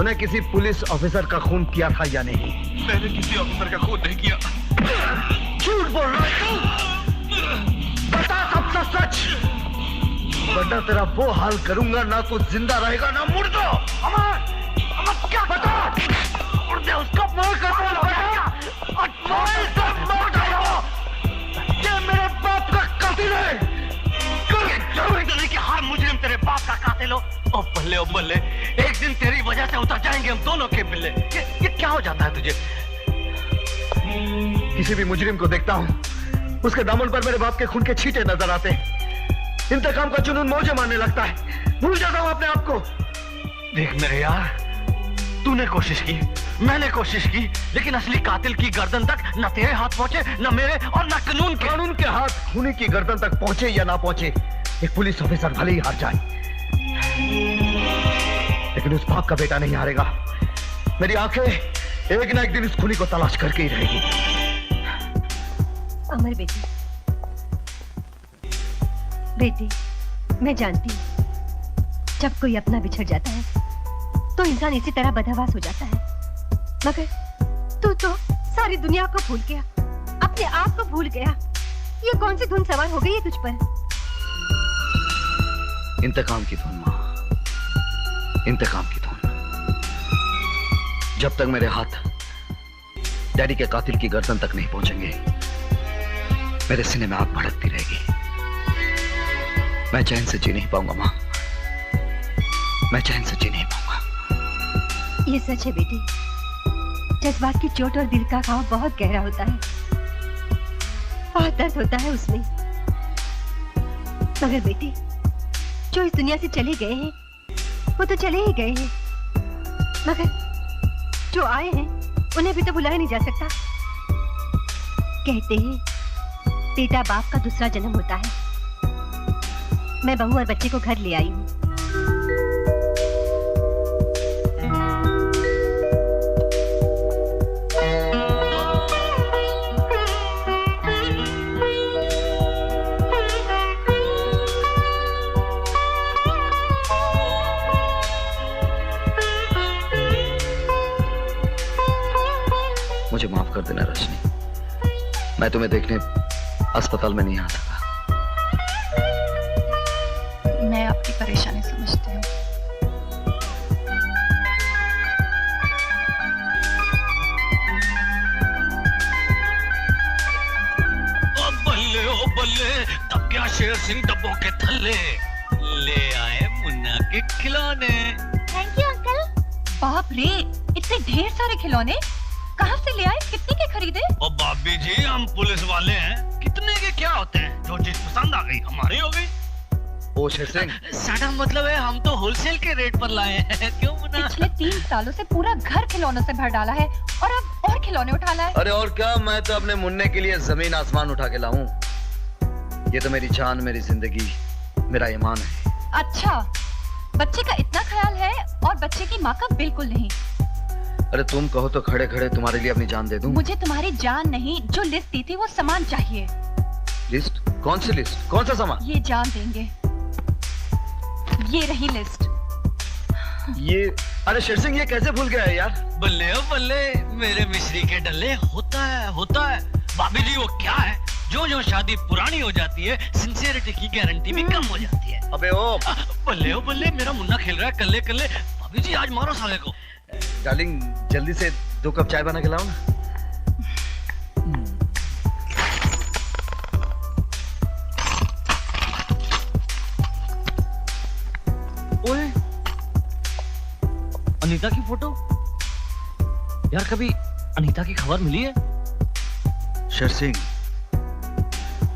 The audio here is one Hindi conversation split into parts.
तूने किसी पुलिस ऑफिसर का खून किया था या नहीं? मैंने किसी ऑफिसर का खून नहीं किया। झूठ बोल रहा है तू? बता सब सच, वरना तेरा वो हाल करूंगा, ना तू जिंदा रहेगा ना मुर्दा। अमर, अमर क्या बता? मुर्दे उसका मार कर मेरे बाप का कातिल है। कि हर मुजरिम तेरे बाप का कातिल हो। ओ बल्ले, एक दिन तेरी वजह से उतर जाएंगे हम दोनों के बिल्ले। ये क्या हो जाता है तुझे? किसी भी मुजरिम को देखता हूँ, उसके दामन पर मेरे बाप के खून के छींटे नजर आते हैं। इंतकाम का जुनून मौजे मारने लगता है, भूल जाता हूँ अपने आप को। देख मेरे यार, तूने कोशिश की, मैंने कोशिश की, लेकिन असली कातिल की गर्दन तक न तेरे हाथ पहुंचे, न मेरे और न कानून के हाथ खूनी की गर्दन तक पहुंचे या ना पहुंचे, एक पुलिस ऑफिसर भले ही हार जाए, लेकिन उस बाप का बेटा नहीं हारेगा। मेरी आंखें एक ना एक दिन इस खूनी को तलाश करके ही रहेगी। अमर बेटी, मैं जानती हूँ जब कोई अपना बिछड़ जाता है तो इंसान इसी तरह बदहवास हो जाता है, मगर तू तो सारी दुनिया को भूल गया, अपने आप को भूल गया। ये कौन सी धुन सवार हो गई है तुझ पर? इंतकाम की धुन माँ, इंतकाम की धुन। जब तक मेरे हाथ डैडी के कातिल की गर्दन तक नहीं पहुंचेंगे, मेरे सीने में आग भड़कती रहेगी। मैं चैन से जी नहीं पाऊंगा माँ, मैं चैन से जी नहीं पाऊंगा। ये सच है बेटी, जज्बात की चोट और दिल का घाव बहुत गहरा होता है, बहुत दर्द होता है उसमें। मगर बेटी, जो इस दुनिया से चले गए हैं वो तो चले ही गए हैं, मगर जो आए हैं उन्हें भी तो बुलाया नहीं जा सकता। कहते हैं बेटा बाप का दूसरा जन्म होता है। मैं बहू और बच्चे को घर ले आई हूँ। मुझे माफ कर देना रजनी, मैं तुम्हें देखने अस्पताल में नहीं आ सका। मैं आपकी परेशानी समझती हूँ। ओ बल्ले, तब क्या शेर सिंह डब्बों के थल्ले ले आए मुन्ना के खिलौने। Thank you uncle. बाप रे, इतने ढेर सारे खिलौने कहाँ से ले आए? कितने के खरीदे? ओ भाभी जी, हम पुलिस वाले हैं, कितने के क्या होते हैं? जो चीज पसंद आ गई हमारी हो गई। ओ शेर सिंह, साਡਾ मतलब है हम तो होलसेल के रेट पर लाए हैं। क्यों मुन्ना? पिछले 3 सालों से पूरा घर खिलौनों से भर डाला है और अब और खिलौने उठा लाए। अरे और क्या, मैं तो अपने मुन्ने के लिए जमीन आसमान उठा के लाऊं। ये तो मेरी जान, मेरी जिंदगी, मेरा ईमान है। अच्छा, बच्चे का इतना ख्याल है और बच्चे की माँ का बिल्कुल नहीं। अरे तुम कहो तो खड़े खड़े तुम्हारे लिए अपनी जान दे दूं। मुझे तुम्हारी जान नहीं, जो लिस्ट दी थी वो सामान चाहिए। लिस्ट? कौन सी लिस्ट? कौन सा सामान? ये जान देंगे। ये रही लिस्ट। ये, अरे शेर सिंह, ये कैसे भूल गया है यार? बल्ले ओ बल्ले, मेरे मिश्री के डल्ले। होता है भाभी जी, वो क्या है, जो शादी पुरानी हो जाती है, सिंसियरिटी की गारंटी भी कम हो जाती है। अबे ओ बल्ले, मेरा मुन्ना खेल रहा है कल्ले कल्ले। भाभी जी आज मारो साले को। डार्लिंग, जल्दी से 2 कप चाय बना के लाओ ना। ओए, अनीता की फोटो यार, कभी अनीता की खबर मिली है? शेर सिंह,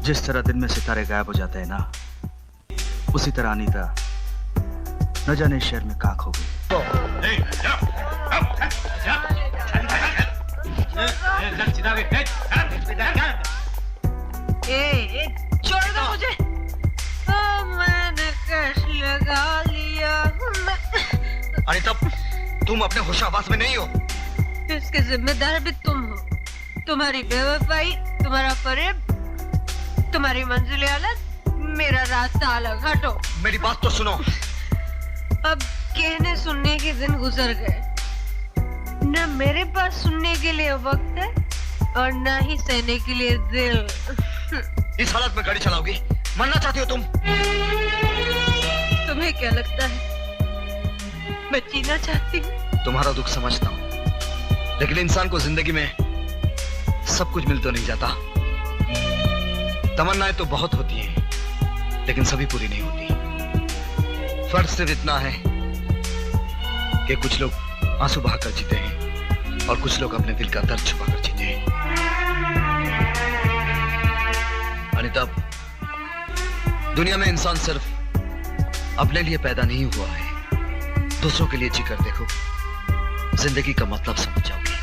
जिस तरह दिन में सितारे गायब हो जाते हैं ना, उसी तरह अनीता न जाने इस शहर में कहाँ खो गई। छोड़ दो मुझे। मैंने कैश लगा लिया। अनीता, तुम अपने होशाबाज में नहीं हो। इसके जिम्मेदार भी तुम हो। तुम्हारी बेवफाई, तुम्हारा फरेब, तुम्हारी मंजिल अलग, मेरा रास्ता अलग। हटो। मेरी बात तो सुनो। अब कहने सुनने के दिन गुजर गए। न मेरे पास सुनने के लिए वक्त है और न ही सहने के लिए दिल। इस हालत में गाड़ी चलाओगी? मरना चाहती हो तुम? तुम्हें क्या लगता है मैं जीना चाहती हूँ? तुम्हारा दुख समझता हूँ, लेकिन इंसान को जिंदगी में सब कुछ मिल तो नहीं जाता। तमन्नाएं तो बहुत होती हैं, लेकिन सभी पूरी नहीं होती। फर्क सिर्फ इतना है कि कुछ लोग आंसू बहाकर जीते हैं और कुछ लोग अपने दिल का दर्द छुपाकर जीते हैं। अनिता, दुनिया में इंसान सिर्फ अपने लिए पैदा नहीं हुआ है, दूसरों के लिए जीकर देखो, जिंदगी का मतलब समझ जाओगी।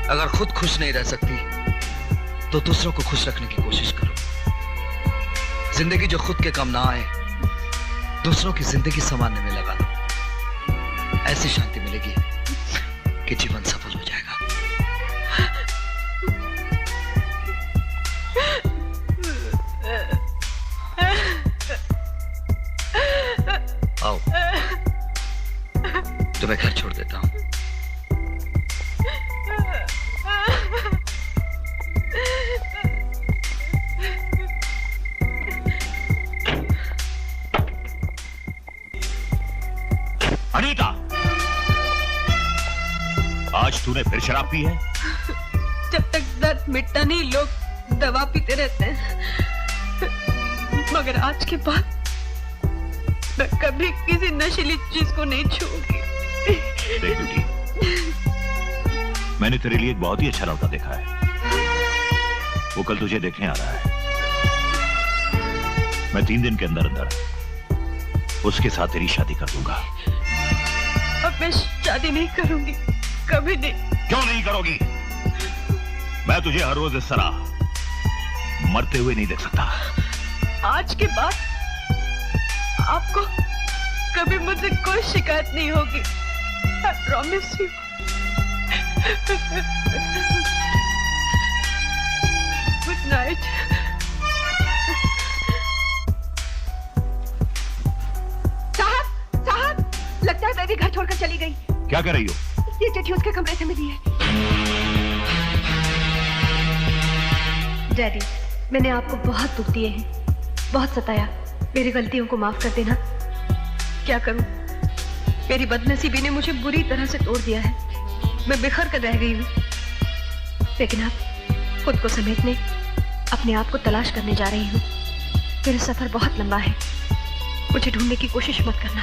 अगर खुद खुश नहीं रह सकती तो दूसरों को खुश रखने की कोशिश करो। जिंदगी जो खुद के काम ना आए, दूसरों की जिंदगी संवारने में लगा दो। ऐसी शांति मिलेगी कि जीवन सफल हो जाएगा। आओ, तुम्हें घर छोड़ देता हूं। अनीता, आज तूने फिर शराब पी है? जब तक दर्द मिटता नहीं लोग दवा पीते रहते हैं, मगर आज के बाद मैं कभी किसी नशीली चीज को नहीं छूऊंगी। देख बेटी, मैंने तेरे लिए एक बहुत ही अच्छा लड़का देखा है। वो कल तुझे देखने आ रहा है। मैं 3 दिन के अंदर अंदर उसके साथ तेरी शादी कर दूंगा। अब मैं शादी नहीं करूंगी, कभी नहीं। क्यों नहीं करोगी? मैं तुझे हर रोज इस तरह मरते हुए नहीं देख सकता। आज के बाद आपको कभी मुझसे कोई शिकायत नहीं होगी। I promise you. Good night. साहब, लगता है बेबी घर छोड़कर चली गई। क्या कर रही हो? ये चिट्ठी उसके कमरे से मिली है। डैडी, मैंने आपको बहुत दुख दिए हैं, बहुत सताया। मेरी गलतियों को माफ कर देना। क्या करूं, मेरी बदनसीबी ने मुझे बुरी तरह से तोड़ दिया है। मैं बिखर कर रह गई हूं, लेकिन अब खुद को समेटने, अपने आप को तलाश करने जा रही हूं। मेरा सफर बहुत लंबा है, मुझे ढूंढने की कोशिश मत करना।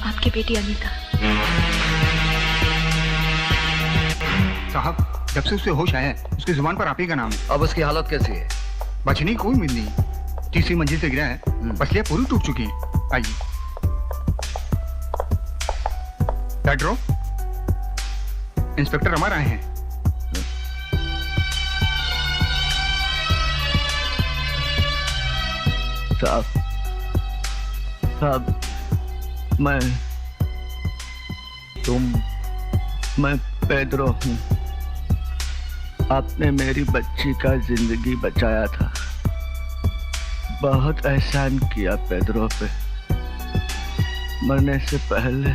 आपकी बेटी अनीता। साहब, जब से उससे होश आया है, उसकी जुबान पर आप ही का नाम है। अब उसकी हालत कैसी है? बचने की कोई उम्मीद नहीं। 3री मंजिल से गिरा है, पसलियां पूरी टूट चुकी हैं। आइए। पेड्रो, इंस्पेक्टर अमर आए हैं। साहब, मैं पेड्रो हूँ। आपने मेरी बच्ची का जिंदगी बचाया था। बहुत एहसान किया पेड्रो पे। मरने से पहले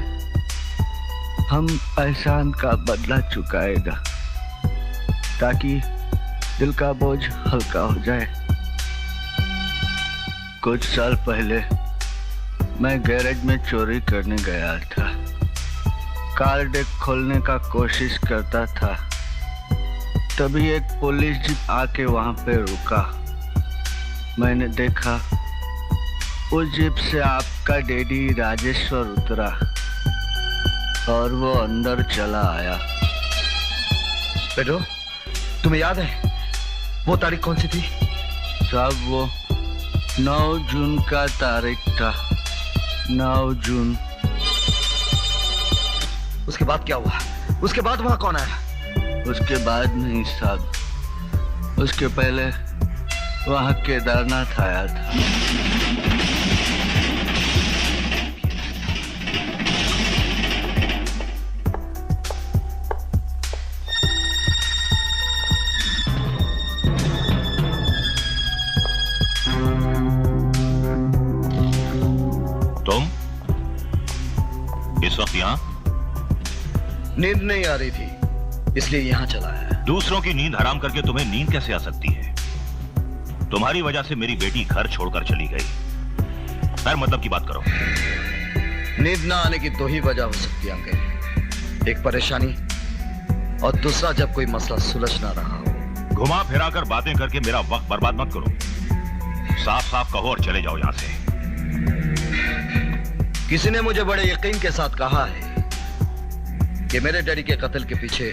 हम एहसान का बदला चुकाएगा, ताकि दिल का बोझ हल्का हो जाए। कुछ साल पहले मैं गैरेज में चोरी करने गया था। कार डेक खोलने का कोशिश करता था, तभी एक पुलिस जीप आके वहां पे रुका। मैंने देखा उस जीप से आपका डैडी राजेश्वर उतरा और वो अंदर चला आया। पेड्रो, तुम्हें याद है वो तारीख कौन सी थी? साहब, वो 9 जून का तारीख था। 9 जून। उसके बाद क्या हुआ? उसके बाद वहां कौन आया? उसके बाद नहीं साहब, उसके पहले वहां केदारनाथ आया था। तुम इस वक्त यहाँ? नींद नहीं आ रही थी, इसलिए यहां चला है। दूसरों की नींद हराम करके तुम्हें नींद कैसे आ सकती है? तुम्हारी वजह से मेरी बेटी घर छोड़कर चली गई। खैर, मतलब की बात करो। नींद ना आने की दो ही वजह हो सकती है अंकल, एक परेशानी और दूसरा जब कोई मसला सुलझ ना रहा हो। घुमा फिरा कर बातें करके मेरा वक्त बर्बाद मत करो। साफ साफ कहो और चले जाओ यहां से। किसी ने मुझे बड़े यकीन के साथ कहा है कि मेरे डैडी के कत्ल के पीछे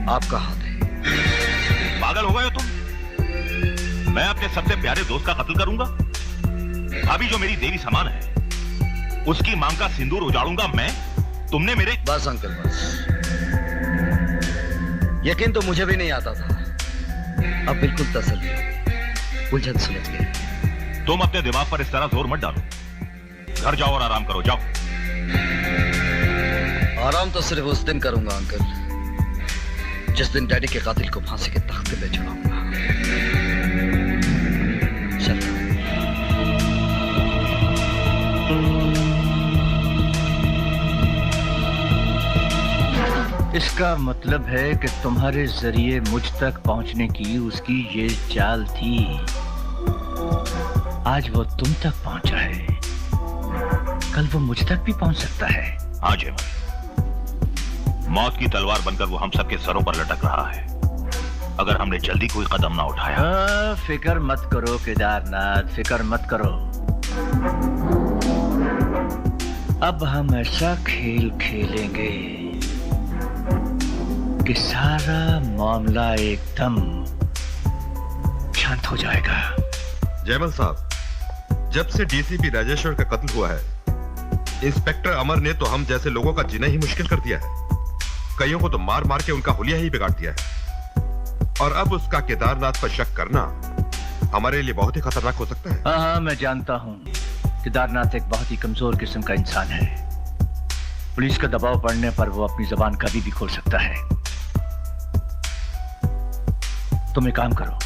आपका हाथ है। पागल हो गए हो तुम? मैं अपने सबसे प्यारे दोस्त का कत्ल करूंगा? अभी जो मेरी देवी समान है उसकी मांग का सिंदूर उजाड़ूंगा मैं? तुमने मेरे... बस अंकल बस, यकीन तो मुझे भी नहीं आता था, अब बिल्कुल तसल्ली हो गई, उलझन सुलझ गई। तुम अपने दिमाग पर इस तरह जोर मत डालो। घर जाओ और आराम करो, जाओ। आराम तो सिर्फ उस दिन करूंगा अंकल जिस दिन डैडी के कातिल को फांसी के तख्ते पे चढ़ाऊंगा। चलो। इसका मतलब है कि तुम्हारे जरिए मुझ तक पहुंचने की उसकी ये चाल थी। आज वो तुम तक पहुंचा है, कल वो मुझ तक भी पहुंच सकता है। हाँ जयमल, मौत की तलवार बनकर वो हम सबके सरों पर लटक रहा है अगर हमने जल्दी कोई कदम ना उठाया। फिक्र मत करो केदारनाथ, फिक्र मत करो। अब हम ऐसा खेल खेलेंगे कि सारा मामला एकदम शांत हो जाएगा। जयमल साहब, जब से डीसीपी राजेश्वर का कत्ल हुआ है, इंस्पेक्टर अमर ने तो हम जैसे लोगों का जीना ही मुश्किल कर दिया है। कईयों को तो मार मार के उनका हुलिया ही बिगाड़ दिया है। और अब उसका केदारनाथ पर शक करना हमारे लिए बहुत ही खतरनाक हो सकता है। हाँ, मैं जानता हूँ केदारनाथ एक बहुत ही कमजोर किस्म का इंसान है। पुलिस का दबाव पड़ने पर वो अपनी जुबान कभी भी खोल सकता है। तुम एक काम करो,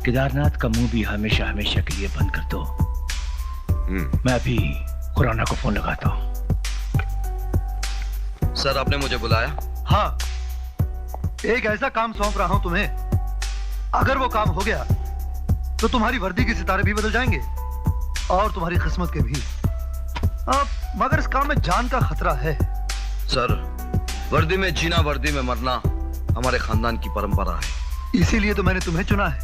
केदारनाथ का मुंह भी हमेशा हमेशा के लिए बंद कर दो। मैं अभी खुराना को फोन लगाता हूँ। सर, आपने मुझे बुलाया? हाँ, एक ऐसा काम सौंप रहा हूं तुम्हें, अगर वो काम हो गया तो तुम्हारी वर्दी के सितारे भी बदल जाएंगे और तुम्हारी किस्मत के भी। मगर इस काम में जान का खतरा है। सर, वर्दी में जीना, वर्दी में मरना हमारे खानदान की परंपरा है। इसीलिए तो मैंने तुम्हें चुना है।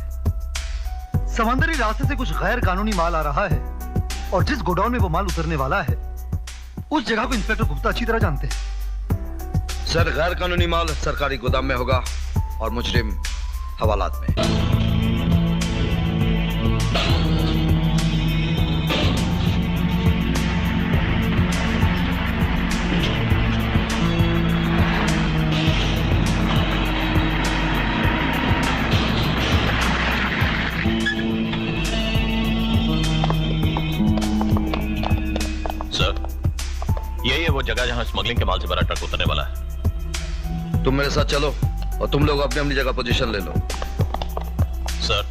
समंदरी रास्ते से कुछ गैर कानूनी माल आ रहा है और जिस गोडाउन में वो माल उतरने वाला है उस जगह को इंस्पेक्टर गुप्ता अच्छी तरह जानते हैं। सर, गैर कानूनी माल सरकारी गोदाम में होगा और मुजरिम हवालात में। यही है वो जगह जहां स्मगलिंग के माल से भरा ट्रक उतरने वाला है। तुम मेरे साथ चलो और तुम लोग अपनी अपनी जगह पोजीशन ले लो। सर,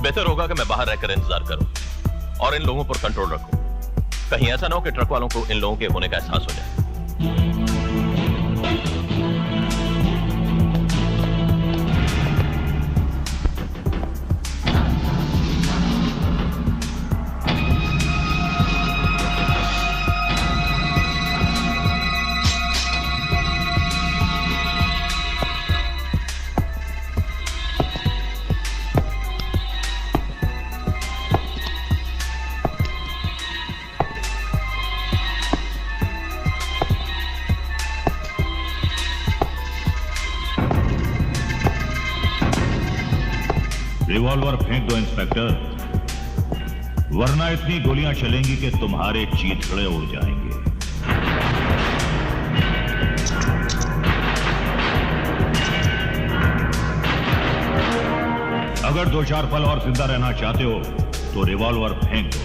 बेहतर होगा कि मैं बाहर रहकर इंतजार करूं और इन लोगों पर कंट्रोल रखूं। कहीं ऐसा ना हो कि ट्रक वालों को इन लोगों के होने का एहसास हो जाए। रिवॉल्वर फेंक दो इंस्पेक्टर, वरना इतनी गोलियां चलेंगी कि तुम्हारे चीथड़े उड़ जाएंगे। अगर दो चार पल और जिंदा रहना चाहते हो तो रिवॉल्वर फेंक दो।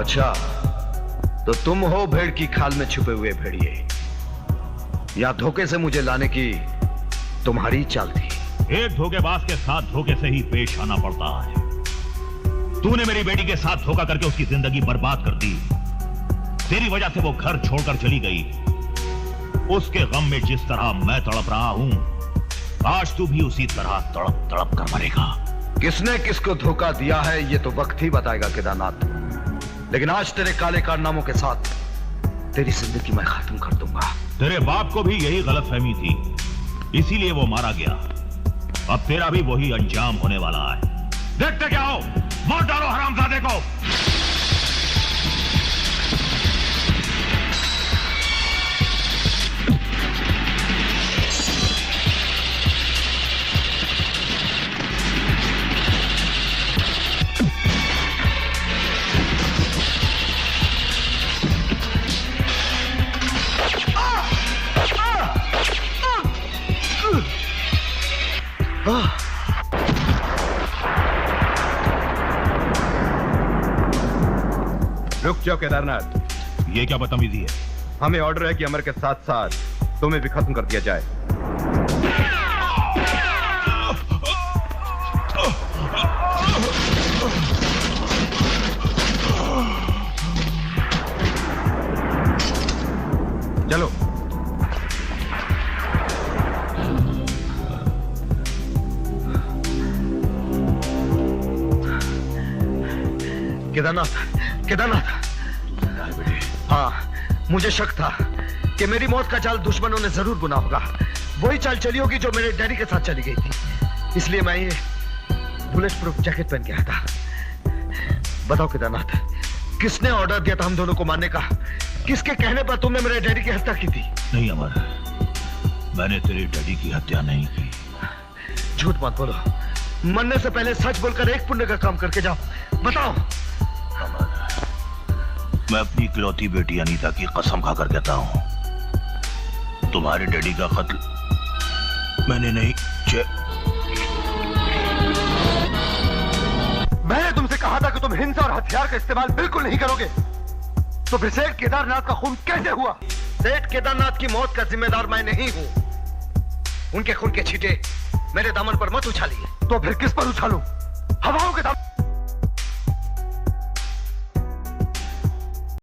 अच्छा, तो तुम हो भेड़ की खाल में छुपे हुए भेड़िए। या धोखे से मुझे लाने की तुम्हारी चाल थी? एक धोखेबाज के साथ धोखे से ही पेश आना पड़ता है। तूने मेरी बेटी के साथ धोखा करके उसकी जिंदगी बर्बाद कर दी। तेरी वजह से वो घर छोड़कर चली गई। उसके गम में जिस तरह मैं तड़प रहा हूं, आज तू भी उसी तरह तड़प तड़प कर मरेगा। किसने किसको धोखा दिया है ये तो वक्त ही बताएगा केदारनाथ, लेकिन आज तेरे काले कारनामों के साथ तेरी जिंदगी मैं खत्म कर दूंगा। तेरे बाप को भी यही गलतफहमी थी, इसीलिए वो मारा गया। अब तेरा भी वही अंजाम होने वाला है। देखते क्या हो, मार डालो हरामजादे को। रुक जाओ केदारनाथ, ये क्या बदतमीजी है? हमें ऑर्डर है कि अमर के साथ साथ तुम्हें भी खत्म कर दिया जाए। चलो। केदारनाथ, केदारनाथ। हाँ, मुझे शक था कि मेरी मौत का चाल दुश्मनों ने जरूर बुना होगा। वही चाल चली होगी जो मेरे डैडी के साथ चली गई थी, इसलिए मैं ये बुलेट प्रूफ जैकेट पहन के आया था। बताओ केदारनाथ, किसने ऑर्डर दिया था हम दोनों को मारने का? किसके कहने पर तुमने मेरे डैडी की हत्या की थी? नहीं अमर, मैंने तेरे डैडी की हत्या नहीं की। झूठ मत बोलो, मरने से पहले सच बोलकर एक पुण्य का काम करके जाओ। बताओ। मैं अपनी इकलौती बेटी अनीता की कसम खाकर कहता हूं, तुम्हारे डैडी का कत्ल मैंने नहीं मैंने तुमसे कहा था कि तुम हिंसा और हथियार का इस्तेमाल बिल्कुल नहीं करोगे, तो फिर सेठ केदारनाथ का खून कैसे हुआ? सेठ केदारनाथ की मौत का जिम्मेदार मैं नहीं हूं। उनके खून के छींटे मेरे दामन पर मत उछालिए। तो फिर किस पर उछालूं? हवाओं के दामन